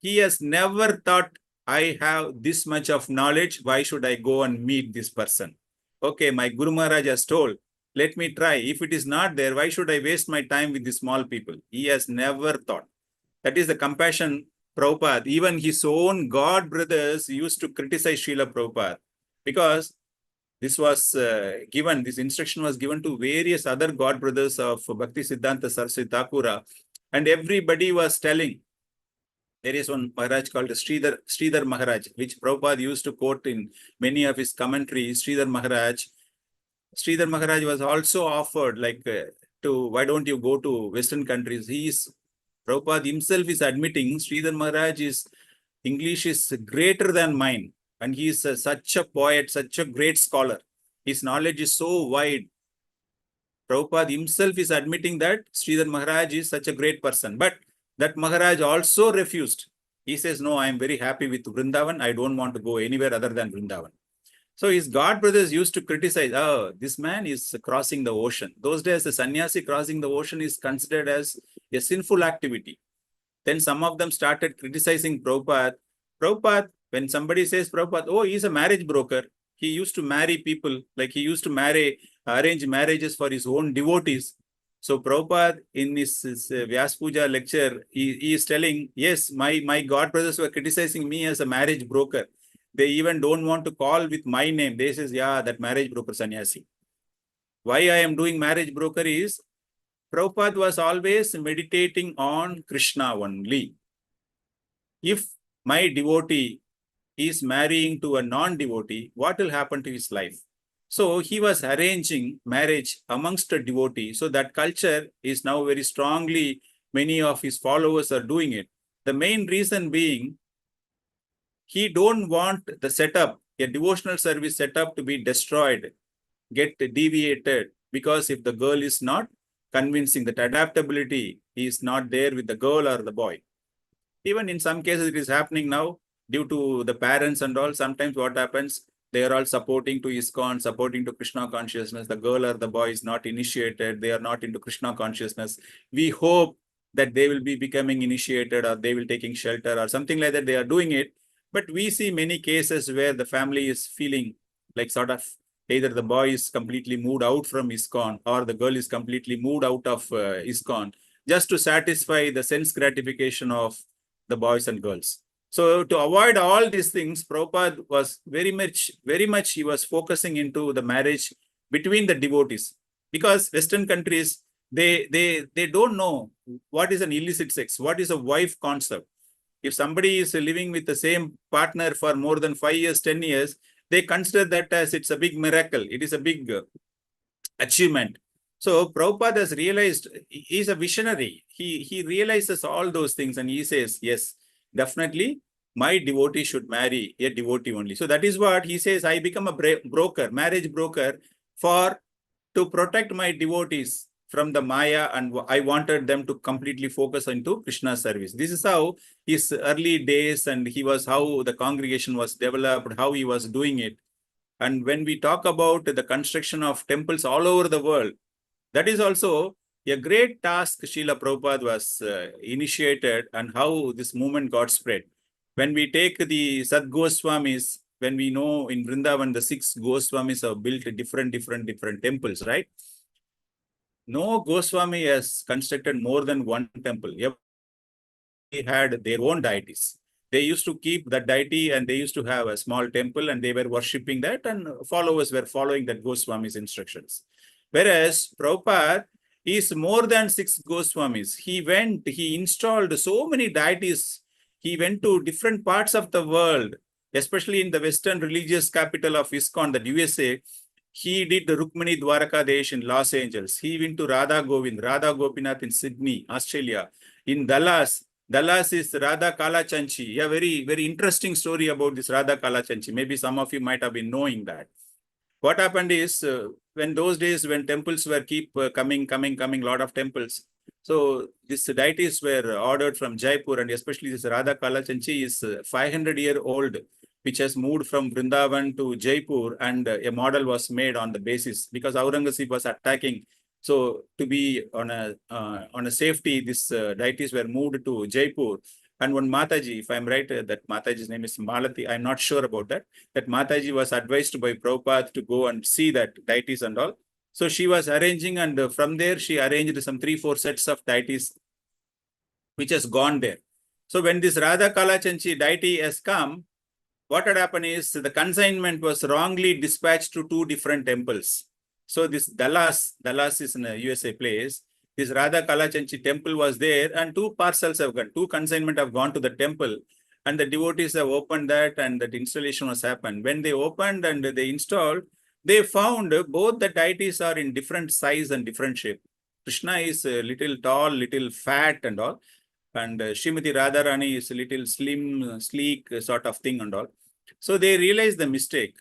He has never thought, I have this much of knowledge. Why should I go and meet this person? Okay, my Guru Maharaj has told, let me try. If it is not there, why should I waste my time with the small people? He has never thought. That is the compassion Prabhupada. Even his own God brothers used to criticize Srila Prabhupada because this was given, this instruction was given to various other God brothers of Bhakti Siddhanta Saraswati Thakura, and everybody was telling. There is one Maharaj called Sridhar Maharaj, which Prabhupada used to quote in many of his commentaries. Sridhar Maharaj, Sridhar Maharaj was also offered like why don't you go to Western countries? Prabhupada himself is admitting Sridhar Maharaj English is greater than mine. And he is such a poet, such a great scholar. His knowledge is so wide. Prabhupada himself is admitting that Sridhar Maharaj is such a great person. But that Maharaj also refused. He says, no, I am very happy with Vrindavan. I don't want to go anywhere other than Vrindavan. So his god brothers used to criticize, oh, this man is crossing the ocean. Those days, the sannyasi crossing the ocean is considered as a sinful activity. Then some of them started criticizing Prabhupada. Prabhupada, when somebody says Prabhupada, oh, he's a marriage broker. He used to marry people, like he used to arrange marriages for his own devotees. So Prabhupada in his Vyas Puja lecture, he is telling, yes, my god brothers were criticizing me as a marriage broker. They even don't want to call with my name. They says, yeah, that marriage broker sannyasi. Why I am doing marriage broker is, Prabhupada was always meditating on Krishna only. If my devotee is marrying to a non-devotee, what will happen to his life? So he was arranging marriage amongst a devotee. So that culture is now very strongly, many of his followers are doing it. The main reason being, he don't want the setup, a devotional service setup to be destroyed, get deviated, because if the girl is not convincing, that adaptability is not there with the girl or the boy. Even in some cases, it is happening now due to the parents and all. Sometimes what happens, they are all supporting to ISKCON, supporting to Krishna consciousness. The girl or the boy is not initiated. They are not into Krishna consciousness. We hope that they will be becoming initiated, or they will taking shelter or something like that. They are doing it. But we see many cases where the family is feeling like sort of either the boy is completely moved out from ISKCON or the girl is completely moved out of ISKCON just to satisfy the sense gratification of the boys and girls. So to avoid all these things, Prabhupada was very much he was focusing into the marriage between the devotees, because Western countries, they don't know what is an illicit sex, what is a wife concept. If somebody is living with the same partner for more than 5 years, 10 years, they consider that as it's a big miracle. It is a big achievement. So Prabhupada has realized, he's a visionary. He realizes all those things and he says, yes, definitely my devotee should marry a devotee only. So that is what he says, I become a broker, marriage broker, to protect my devotees from the Maya, and I wanted them to completely focus into Krishna service. This is how his early days and how the congregation was developed, how he was doing it. And when we talk about the construction of temples all over the world, that is also a great task Srila Prabhupada was initiated, and how this movement got spread. When we take the Sad Goswamis, when we know in Vrindavan, the 6 Goswamis have built different temples, right? No Goswami has constructed more than one temple. They had their own deities. They used to keep that deity and they used to have a small temple and they were worshipping that, and followers were following that Goswami's instructions. Whereas Prabhupada is more than 6 Goswamis. He installed so many deities. He went to different parts of the world, especially in the Western religious capital of ISKCON, the USA. He did the Rukmini Dwarakadesh in Los Angeles. He went to Radha Gopinath in Sydney, Australia. In Dallas is Radha Kalachanchi. A very interesting story about this Radha Kalachanchi. Maybe some of you might have been knowing that. What happened is, when those days when temples were keep coming, lot of temples. So these deities were ordered from Jaipur, and especially this Radha Kalachanchi is 500-year-old, which has moved from Vrindavan to Jaipur, and a model was made on the basis, because Aurangzeb was attacking. So to be on a safety, these deities were moved to Jaipur. And one Mataji, if I'm right, that Mataji's name is Malati, I'm not sure about that. That Mataji was advised by Prabhupada to go and see that deities and all. So she was arranging, and from there she arranged some 3-4 sets of deities, which has gone there. So when this Radha Kalachanchi deity has come, what had happened is the consignment was wrongly dispatched to 2 different temples. So this Dallas is in a USA place. This Radha Kalachanchi temple was there, and 2 parcels have gone, 2 consignment have gone to the temple, and the devotees have opened that, and that installation was happened. When they opened and they installed, they found both the deities are in different size and different shape. Krishna is a little tall, little fat and all. And Srimati Radharani is a little slim, sleek sort of thing and all. So they realized the mistake.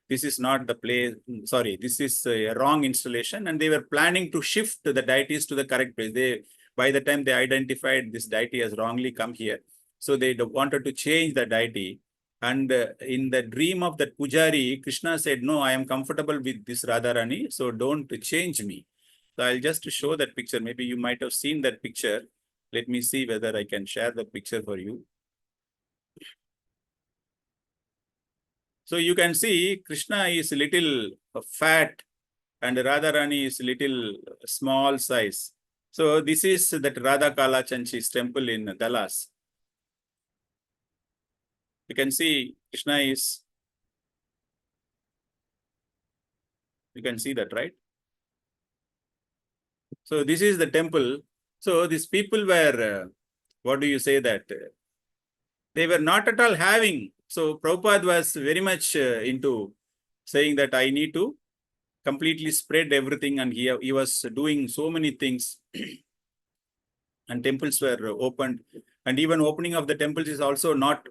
This is not the place. Sorry, this is a wrong installation. And they were planning to shift the deities to the correct place. By the time they identified this deity has wrongly come here. So they wanted to change the deity. And in the dream of that Pujari, Krishna said, no, I am comfortable with this Radharani. So don't change me. So I'll just show that picture. Maybe you might have seen that picture. Let me see whether I can share the picture for you. So you can see Krishna is a little fat and Radharani is a little small size. So this is that Radha Kalachanchi's temple in Dallas. You can see Krishna is, you can see that, right? So this is the temple. So these people were, what do you say that? They were not at all having. So Prabhupada was very much into saying that I need to completely spread everything, and he was doing so many things and temples were opened, and even opening of the temples is also not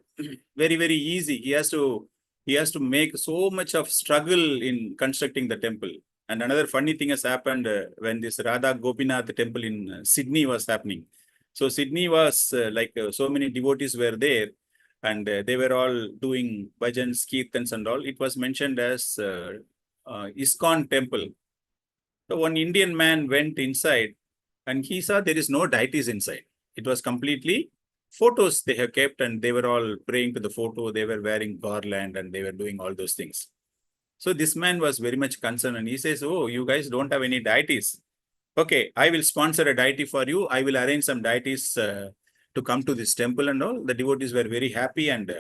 very, very easy. He has to make so much of struggle in constructing the temple. And another funny thing has happened when this Radha Gopinath temple in Sydney was happening. So Sydney was so many devotees were there, and they were all doing bhajans, kirtans and all. It was mentioned as ISKCON temple. So one Indian man went inside and he saw there is no deities inside. It was completely photos they have kept, and they were all praying to the photo. They were wearing garland and they were doing all those things. So this man was very much concerned and he says, oh, you guys don't have any deities. Okay, I will sponsor a deity for you. I will arrange some deities to come to this temple and all. The devotees were very happy and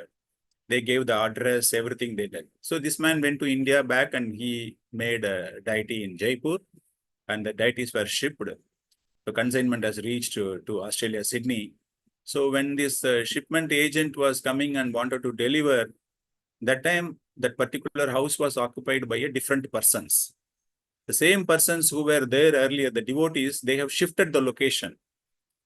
they gave the address, everything they did. So this man went to India back and he made a deity in Jaipur, and the deities were shipped. The consignment has reached to Australia, Sydney. So when this shipment agent was coming and wanted to deliver, that time that particular house was occupied by a different persons. The same persons who were there earlier, the devotees, they have shifted the location.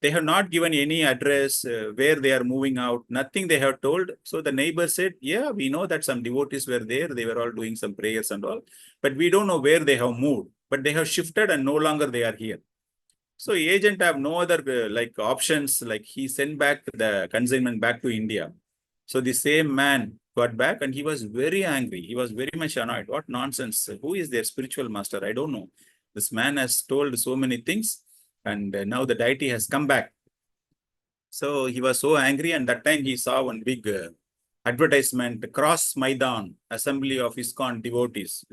They have not given any address where they are moving out, nothing they have told. So the neighbor said, yeah, we know that some devotees were there. They were all doing some prayers and all, but we don't know where they have moved, but they have shifted and no longer they are here. So agent have no other options, like he sent back the consignment back to India. So the same man got back and he was very angry. He was very much annoyed. What nonsense. Who is their spiritual master? I don't know. This man has told so many things and now the deity has come back. So he was so angry, and that time he saw one big advertisement, Cross Maidan, Assembly of ISKCON Devotees,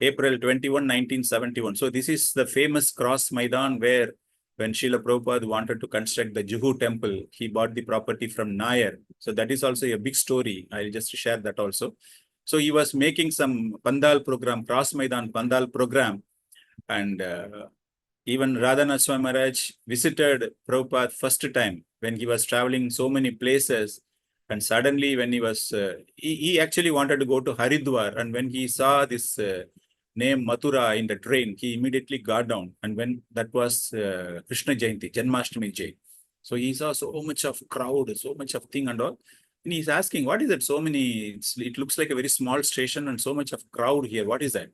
April 21, 1971. So this is the famous Cross Maidan where when Srila Prabhupada wanted to construct the Juhu temple, he bought the property from Nair. So that is also a big story. I'll just share that also. So he was making some Pandal program, Cross Maidan Pandal program, and even Radhanath Swami Maharaj visited Prabhupada first time when he was traveling so many places. And suddenly when he was, he actually wanted to go to Haridwar. And when he saw this name Mathura in the train, he immediately got down. And when that was Krishna Jayanti, Janmashtami Jai. So he saw so much of crowd, so much of thing and all. And he's asking, what is it? So many, it looks like a very small station and so much of crowd here. What is that?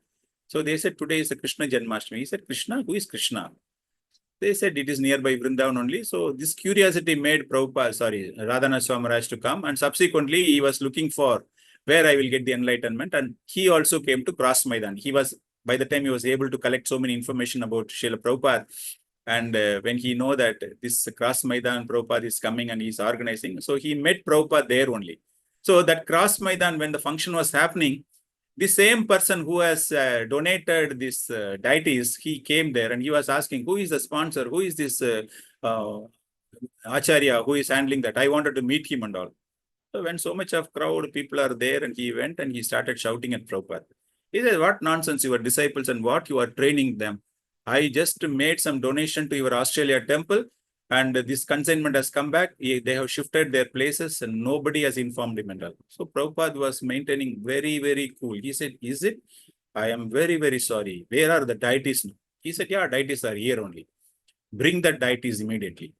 So they said, today is a Krishna Janmashtami. He said, Krishna? Who is Krishna? They said it is nearby Vrindavan only. So this curiosity made Radhanath Swami Maharaj to come. And subsequently, he was looking for where I will get the enlightenment. And he also came to Cross Maidan. He was, by the time he was able to collect so many information about Srila Prabhupada. And when he know that this Cross Maidan Prabhupada is coming and he's organizing, so he met Prabhupada there only. So that Cross Maidan, when the function was happening, the same person who has donated this deities, he came there and he was asking, who is the sponsor? Who is this Acharya? Who is handling that? I wanted to meet him and all. So when so much of crowd, people are there, and he went and he started shouting at Prabhupada. He said, what nonsense, your disciples and what you are training them. I just made some donation to your Australia temple. and this consignment has come back. They have shifted their places and nobody has informed him at all. So Prabhupada was maintaining very, very cool. He said, is it? I am very, very sorry. Where are the deities now? He said, yeah, deities are here only. Bring the deities immediately.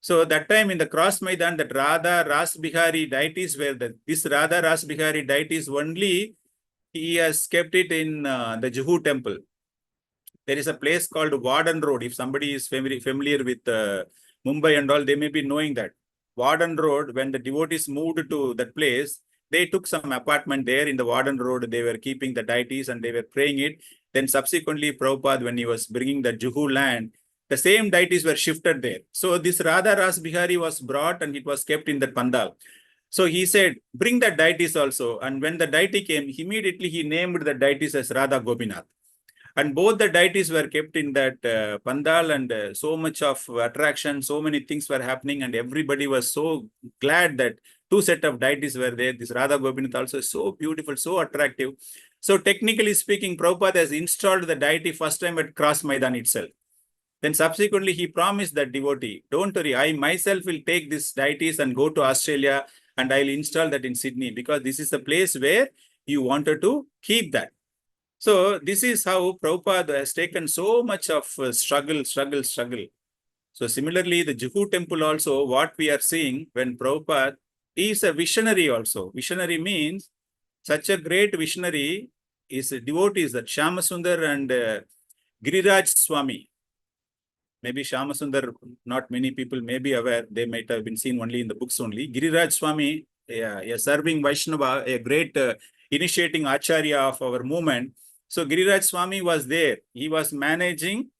So that time in the cross Maidan, that Radha Ras Bihari deities were this Radha Ras Bihari deities only, he has kept it in the Juhu temple. There is a place called Warden Road. If somebody is familiar with Mumbai and all, they may be knowing that. Warden Road, when the devotees moved to that place, they took some apartment there in the Warden Road. They were keeping the deities and they were praying it. Then subsequently, Prabhupada, when he was bringing the Juhu land, the same deities were shifted there. So this Radha Ras Bihari was brought and it was kept in that pandal. So he said, bring the deities also. And when the deity came, immediately he named the deities as Radha Gopinath. And both the deities were kept in that pandal, and so much of attraction, so many things were happening, and everybody was so glad that two set of deities were there. This Radha Gopinath also is so beautiful, so attractive. So technically speaking, Prabhupada has installed the deity first time at Cross Maidan itself. Then subsequently, he promised that devotee, don't worry, I myself will take these deities and go to Australia and I'll install that in Sydney, because this is the place where you wanted to keep that. So this is how Prabhupada has taken so much of struggle. So similarly, the Juhu temple also, what we are seeing when Prabhupada is a visionary also. Visionary means such a great visionary is devotees that Shyamasundar and Giriraj Swami. Maybe Shyamasundar, not many people may be aware. They might have been seen only in the books only. Giriraj Swami, a serving Vaishnava, a great initiating Acharya of our movement. So Giriraj Swami was there. He was managing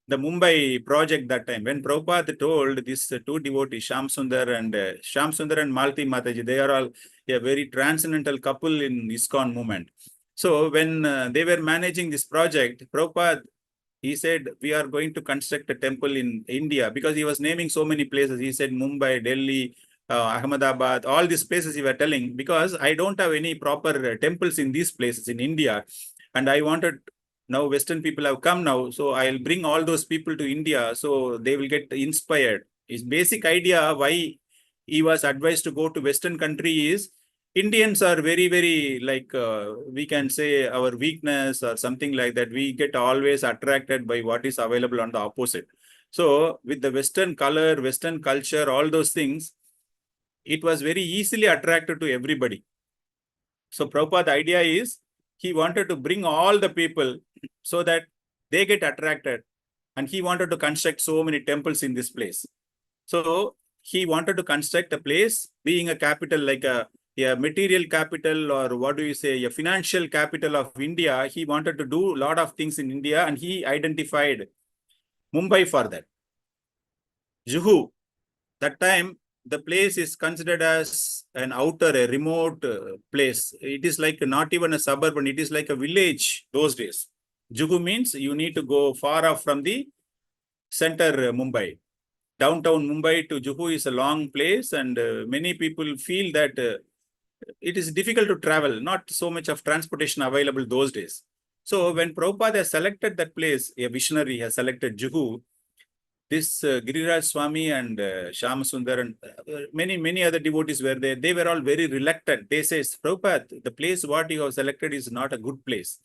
the Mumbai project that time. When Prabhupada told these two devotees, Shyamsundar and Malti Mataji, they are all a very transcendental couple in ISKCON movement. So when they were managing this project, Prabhupada, he said, we are going to construct a temple in India, because he was naming so many places. He said Mumbai, Delhi, Ahmedabad, all these places he was telling, because I don't have any proper temples in these places in India. And I wanted, now Western people have come now, so I'll bring all those people to India, so they will get inspired. His basic idea why he was advised to go to Western country is, Indians are very, very like, we can say our weakness or something like that. We get always attracted by what is available on the opposite. So with the Western color, Western culture, all those things, it was very easily attracted to everybody. So Prabhupada, the idea is, he wanted to bring all the people so that they get attracted. And he wanted to construct so many temples in this place. So he wanted to construct a place being a capital, like a material capital, or what do you say, a financial capital of India. He wanted to do a lot of things in India, and he identified Mumbai for that. Juhu, that time, the place is considered as an outer, a remote place. It is like not even a suburban, it is like a village those days. Juhu means you need to go far off from the center Mumbai. Downtown Mumbai to Juhu is a long place, and many people feel that it is difficult to travel, not so much of transportation available those days. So when Prabhupada has selected that place, a visionary has selected Juhu, this Giriraj Swami and Shyamasundar and many other devotees were there. They were all very reluctant. They say, Prabhupada, the place what you have selected is not a good place.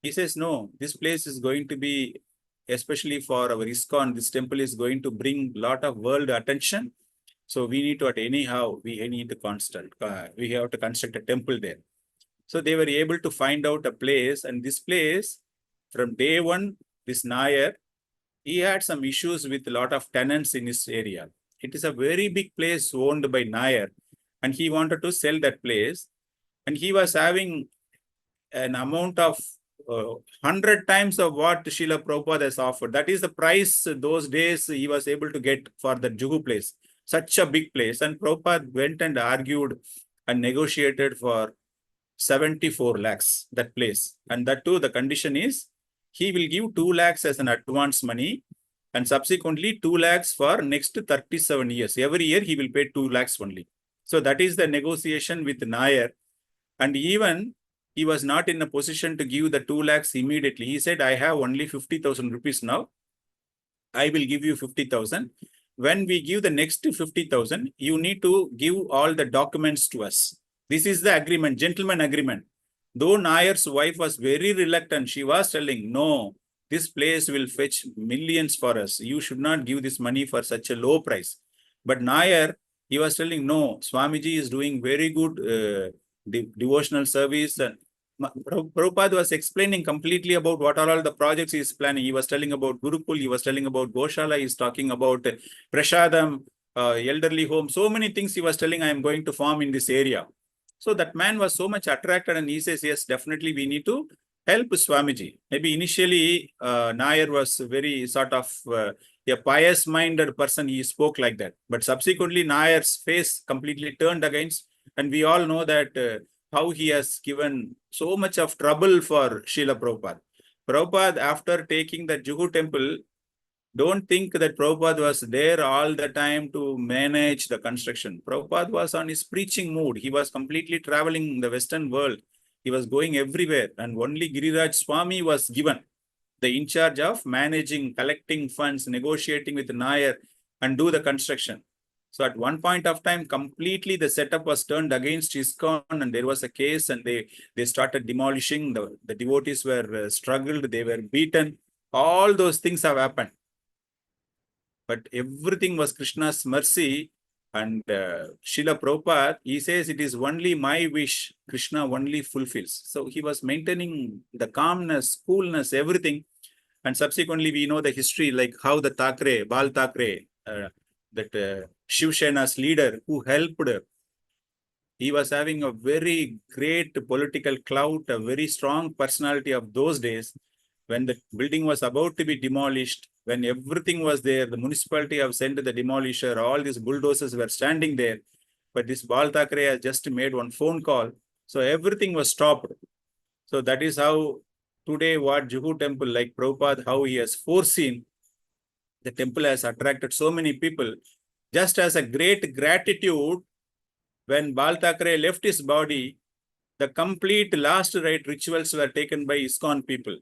He says, no, this place is going to be, especially for our ISKCON, this temple is going to bring a lot of world attention. So we need to, we need to we have to construct a temple there. So they were able to find out a place, and this place, from day one, this Nair, he had some issues with a lot of tenants in his area. It is a very big place owned by Nair, and he wanted to sell that place. And he was having an amount of 100 times of what Srila Prabhupada has offered. That is the price those days he was able to get for the Juhu place. Such a big place. And Prabhupada went and argued and negotiated for 74 lakhs, that place. And that too, the condition is, he will give 2 lakhs as an advance money, and subsequently 2 lakhs for next 37 years. Every year he will pay 2 lakhs only. So that is the negotiation with Nair. And even he was not in a position to give the 2 lakhs immediately. He said, I have only 50,000 rupees now. I will give you 50,000. when we give the next 50,000, you need to give all the documents to us. This is the agreement, gentleman agreement. Though Nayar's wife was very reluctant, she was telling, no, this place will fetch millions for us. You should not give this money for such a low price. But Nayar, he was telling, no, Swamiji is doing very good devotional service. And Prabhupada was explaining completely about what are all the projects he is planning. He was telling about Gurukul, he was telling about Goshala, he is talking about Prashadam, elderly home, so many things he was telling I am going to form in this area. So that man was so much attracted and he says, yes, definitely we need to help Swamiji. Maybe initially Nayar was very sort of a pious-minded person, he spoke like that. But subsequently Nayar's face completely turned against, and we all know that how he has given so much of trouble for Srila Prabhupada. Prabhupada, after taking the Juhu temple, don't think that Prabhupada was there all the time to manage the construction. Prabhupada was on his preaching mood. He was completely traveling the Western world. He was going everywhere, and only Giriraj Swami was given the in charge of managing, collecting funds, negotiating with Nayar, and do the construction. So at one point of time, completely the setup was turned against ISKCON, and there was a case, and they started demolishing. The devotees were struggled, they were beaten. All those things have happened. But everything was Krishna's mercy. And Srila Prabhupada, he says, it is only my wish, Krishna only fulfills. So he was maintaining the calmness, coolness, everything. And subsequently, we know the history, like how the Thackeray, Bal Thackeray, that Shiv Sena's leader who helped, he was having a very great political clout, a very strong personality of those days. When the building was about to be demolished, when everything was there, the municipality have sent the demolisher, all these bulldozers were standing there. But this Bal Thackeray has just made one phone call. So everything was stopped. So that is how today what Juhu temple, like Prabhupada, how he has foreseen, the temple has attracted so many people. Just as a great gratitude, when Bal Thackeray left his body, the complete last rite rituals were taken by ISKCON people.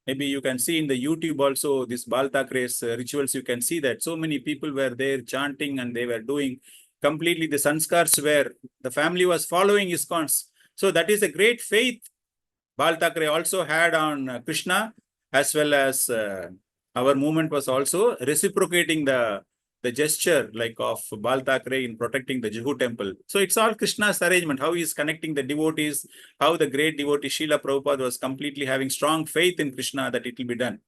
Maybe you can see in the YouTube also, this Bal Thackeray's rituals, you can see that so many people were there chanting and they were doing completely the sanskars where the family was following ISKCONs. So that is a great faith Bal Thackeray also had on Krishna, as well as our movement was also reciprocating the gesture like of Bal Thackeray in protecting the Juhu temple. So it's all Krishna's arrangement, how he is connecting the devotees, how the great devotee Srila Prabhupada was completely having strong faith in Krishna that it will be done.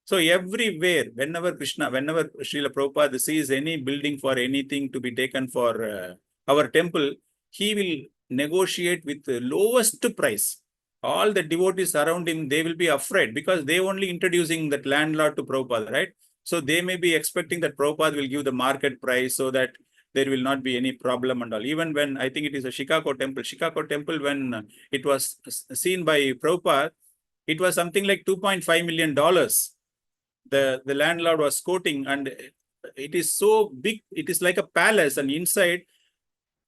So everywhere, whenever Srila Prabhupada sees any building for anything to be taken for our temple, he will negotiate with the lowest price. All the devotees around him, they will be afraid because they only introducing that landlord to Prabhupada, right? So they may be expecting that Prabhupada will give the market price so that there will not be any problem and all. Even when I think it is a Chicago temple, when it was seen by Prabhupada, it was something like $2.5 million. The landlord was quoting, and it is so big, it is like a palace, and inside,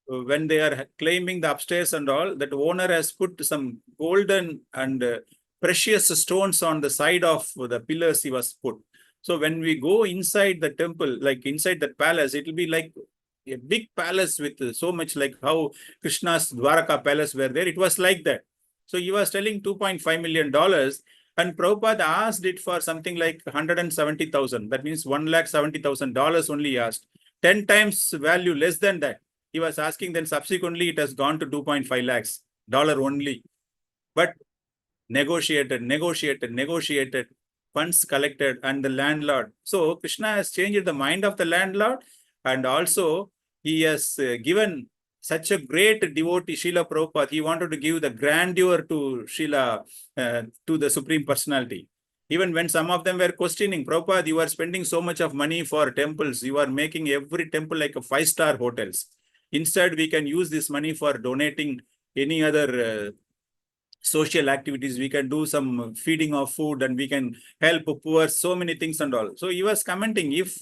when they are claiming the upstairs and all, that owner has put some golden and precious stones on the side of the pillars he was put. So when we go inside the temple, like inside the palace, it will be like a big palace with so much like how Krishna's Dwaraka palace were there. It was like that. So he was telling $2.5 million, and Prabhupada asked it for something like 170,000. That means $170,000 only he asked. 10 times value less than that. He was asking, then subsequently it has gone to 2.5 lakhs dollar only. But negotiated, funds collected, and the landlord. So Krishna has changed the mind of the landlord, and also he has given such a great devotee, Srila Prabhupada. He wanted to give the grandeur to Srila, to the Supreme Personality. Even when some of them were questioning, Prabhupada, you are spending so much of money for temples. You are making every temple like a 5-star hotels. Instead, we can use this money for donating any other social activities. We can do some feeding of food, and we can help poor, so many things and all. So he was commenting, if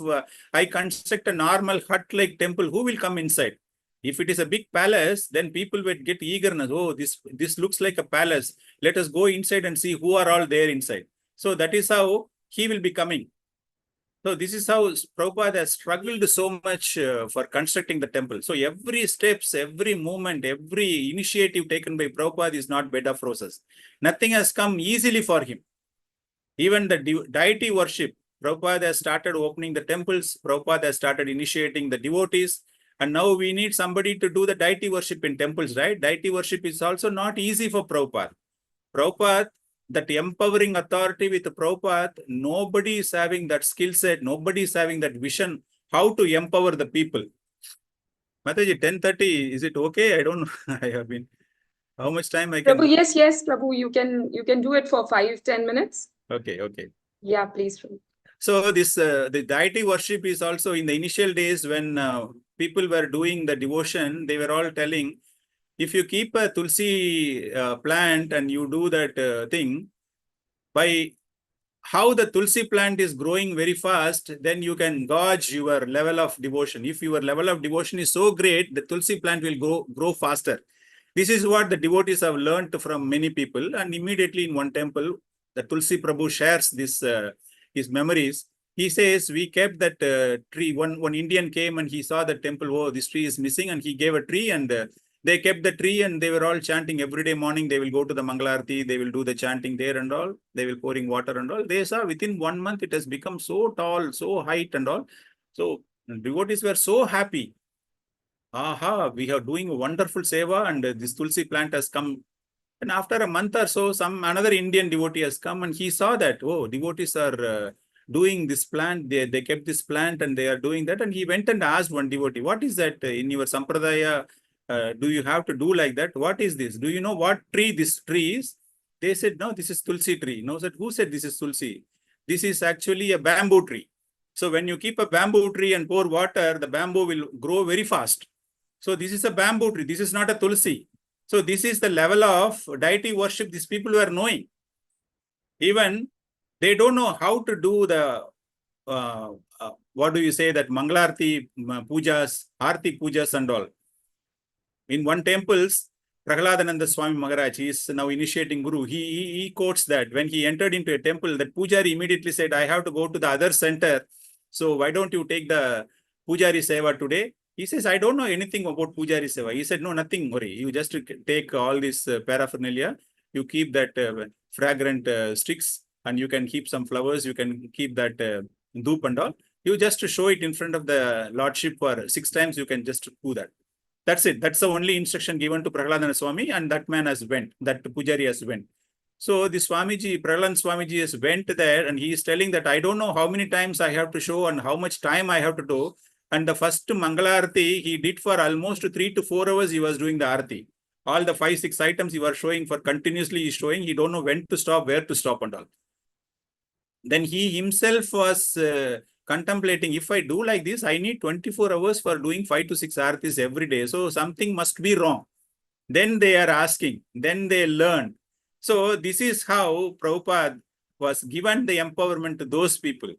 I construct a normal hut-like temple, who will come inside? If it is a big palace, then people will get eagerness. Oh, this looks like a palace. Let us go inside and see who are all there inside. So that is how he will be coming. So this is how Prabhupada has struggled so much for constructing the temple. So every steps, every movement, every initiative taken by Prabhupada is not bed of roses. Nothing has come easily for him. Even the deity worship, Prabhupada has started opening the temples. Prabhupada has started initiating the devotees. And now we need somebody to do the deity worship in temples, right? Deity worship is also not easy for Prabhupada. Prabhupada, that empowering authority with Prabhupada, nobody is having that skill set, nobody is having that vision, how to empower the people. Mataji, 10:30, is it okay? I don't know. I have been, how much time I can? Prabhu, yes, Prabhu, you can do it for 5-10 minutes. Okay. Yeah, please, Prabhu. So this, the deity worship is also in the initial days when people were doing the devotion, they were all telling, if you keep a tulsi plant and you do that thing, by how the tulsi plant is growing very fast, then you can gauge your level of devotion. If your level of devotion is so great, the tulsi plant will grow faster. This is what the devotees have learned from many people. And immediately in one temple, the Tulsi Prabhu shares this his memories. He says, we kept that tree. One Indian came and he saw the temple. Oh, this tree is missing, and he gave a tree, and they kept the tree, and they were all chanting every day morning. They will go to the Mangalarti, they will do the chanting there and all. They will pouring water and all. They saw within 1 month it has become so tall, so height and all. So devotees were so happy. Aha, we are doing a wonderful seva, and this tulsi plant has come. And after a month or so, another Indian devotee has come, and he saw that, oh, devotees are doing this plant. They kept this plant and they are doing that. And he went and asked one devotee, what is that in your sampradaya? Do you have to do like that? What is this? Do you know what tree this tree is? They said, no, this is tulsi tree. No, said, who said this is tulsi? This is actually a bamboo tree. So when you keep a bamboo tree and pour water, the bamboo will grow very fast. So this is a bamboo tree. This is not a tulsi. So this is the level of deity worship these people were knowing. Even they don't know how to do the, what do you say, that Mangalarti pujas, Arti pujas and all. In one temples, Prahaladananda Swami Maharaj is now initiating Guru. He quotes that when he entered into a temple, that Pujari immediately said, I have to go to the other center. So why don't you take the Pujari Seva today? He says, I don't know anything about Pujari Seva. He said, no, nothing, worry. You just take all this paraphernalia. You keep that fragrant sticks, and you can keep some flowers. You can keep that dhoop and all. You just show it in front of the Lordship for 6 times. You can just do that. That's it. That's the only instruction given to Prahaladana Swami, and that man has went. That Pujari has went. So the Swamiji, Prahalan Swamiji has went there, and he is telling that I don't know how many times I have to show and how much time I have to do. And the first Mangalarti he did for almost 3 to 4 hours. He was doing the Arti. All the 5-6 items he was showing for continuously. He's showing. He don't know when to stop, where to stop and all. Then he himself was contemplating, if I do like this, I need 24 hours for doing 5 to 6 artis every day. So something must be wrong. Then they are asking, then they learn. So this is how Prabhupada was given the empowerment to those people.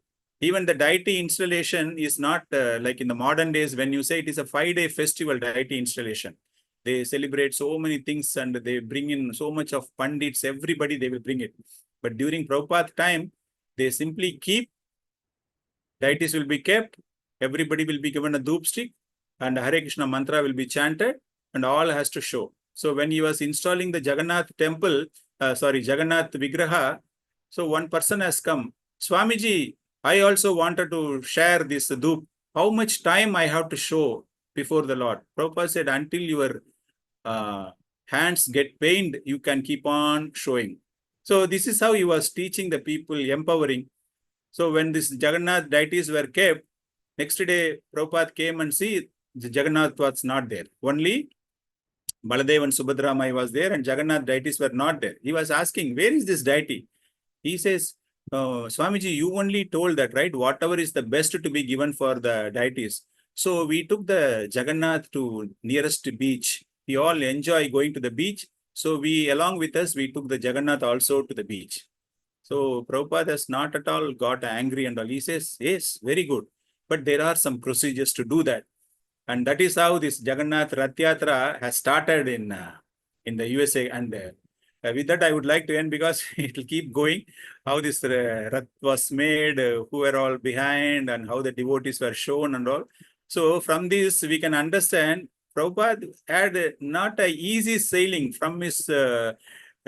Even the deity installation is not like in the modern days when you say it is a 5-day festival deity installation. They celebrate so many things and they bring in so much of pandits, everybody they will bring it. But during Prabhupada's time, they simply keep, deities will be kept, everybody will be given a dhoop stick, and Hare Krishna mantra will be chanted, and all has to show. So when he was installing the Jagannath temple, Jagannath Vigraha, so one person has come, Swamiji, I also wanted to share this dhoop. How much time I have to show before the Lord? Prabhupada said, until your hands get pained, you can keep on showing. So this is how he was teaching the people, empowering. So when this Jagannath deities were kept, next day Prabhupada came and see the Jagannath was not there. Only Baladev and Subhadramai was there, and Jagannath deities were not there. He was asking, where is this deity? He says, Swamiji, you only told that, right? Whatever is the best to be given for the deities. So we took the Jagannath to nearest beach. We all enjoy going to the beach. So we, along with us, we took the Jagannath also to the beach. So Prabhupada has not at all got angry and all. He says, yes, very good. But there are some procedures to do that. And that is how this Jagannath Rath Yatra has started in the USA. And With that, I would like to end because it will keep going. How this Rath was made, who were all behind, and how the devotees were shown and all. So from this, we can understand Prabhupada had not a easy sailing from his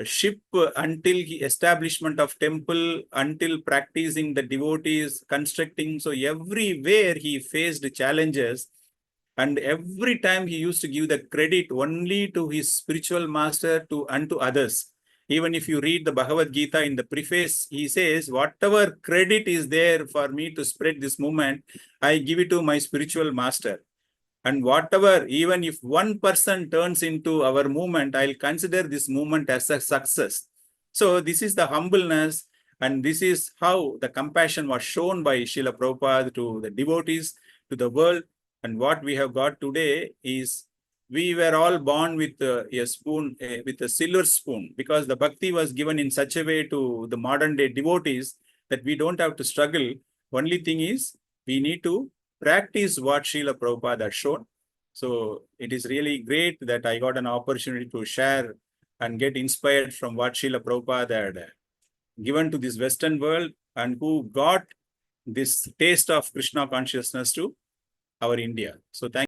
ship until establishment of temple, until practicing the devotees, constructing. So everywhere he faced challenges. And every time he used to give the credit only to his spiritual master and to others. Even if you read the Bhagavad Gita in the preface, he says, whatever credit is there for me to spread this movement, I give it to my spiritual master. And whatever, even if one person turns into our movement, I'll consider this movement as a success. So this is the humbleness, and this is how the compassion was shown by Srila Prabhupada to the devotees, to the world. And what we have got today is we were all born with a spoon, with a silver spoon, because the bhakti was given in such a way to the modern day devotees that we don't have to struggle. Only thing is we need to practice what Srila Prabhupada has shown. So it is really great that I got an opportunity to share and get inspired from what Srila Prabhupada had given to this Western world, and who got this taste of Krishna consciousness to our India. So thank